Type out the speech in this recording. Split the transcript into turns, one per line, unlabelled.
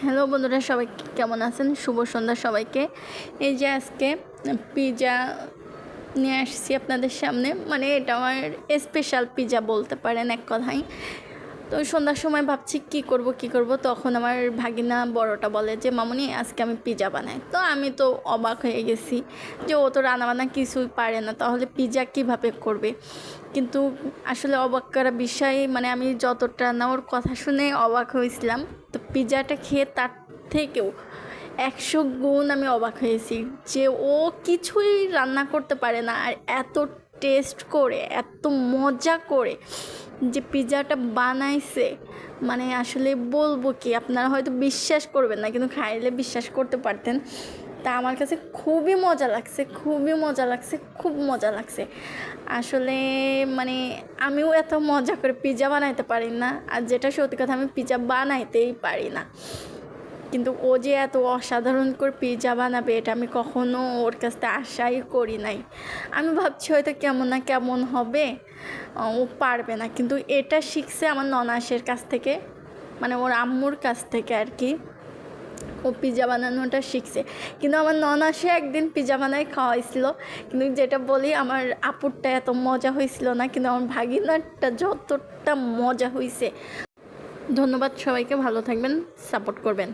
Hello বন্ধুরা, সবাই কেমন আছেন? শুভ সন্ধ্যা সবাইকে। এই যে আজকে পিৎজা নিয়ে আসছি আপনাদের সামনে, মানে এটা আমার স্পেশাল পিৎজা বলতে পারেন এক কথায়। তো সন্ধ্যার সময় ভাবছি কি করব, তখন আমার ভাগিনা বড়টা বলে যে মামুনি আজকে আমি পিৎজা বানাই। তো আমি তো অবাক হয়ে গেছি যে ও তো রান্নাবান্না কিছুই পারে না, তাহলে পিৎজা কীভাবে করবে। কিন্তু আসলে অবাক করা বিষয়, মানে আমি যতটা না ওর কথা শুনে অবাক হয়েছিলাম, তো পিৎজাটা খেয়ে তার থেকেও 100 গুণ আমি অবাক হয়েছি যে ও কিছুই রান্না করতে পারে না, আর এত টেস্ট করে, এত মজা করে যে পিৎজাটা বানাইছে। মানে আসলে বলবো কি, আপনারা হয়তো বিশ্বাস করবেন না, কিন্তু খাইলে বিশ্বাস করতে পারতেন। তা আমার কাছে খুবই মজা লাগছে, খুব মজা লাগছে আসলে। মানে আমিও এত মজা করে পিৎজা বানাইতে পারি না, আর যেটা সত্যি কথা, আমি পিৎজা বানাইতেই পারি না। কিন্তু ও যে এত অসাধারণ করে পিৎজা বানাবে, এটা আমি কখনো ওর কাছ থেকে আশাই করি নাই। আমি ভাবছি হয়তো কেমন না কেমন হবে, ও পারবে না। কিন্তু এটা শিখছে আমার ননাসের কাছ থেকে, মানে ওর আম্মুর কাছ থেকে আর কি। ও পিৎজা বানানোটা শিখছে। কিন্তু আমার ননাসে একদিন পিৎজা বানায় খাওয়াইছিল, কিন্তু যেটা বলি, আমার আপুরটা এত মজা হয়েছিল না, কিন্তু আমার ভাগিনারটা যতটা মজা হয়েছে। ধন্যবাদ সবাইকে, ভালো থাকবেন, সাপোর্ট করবেন।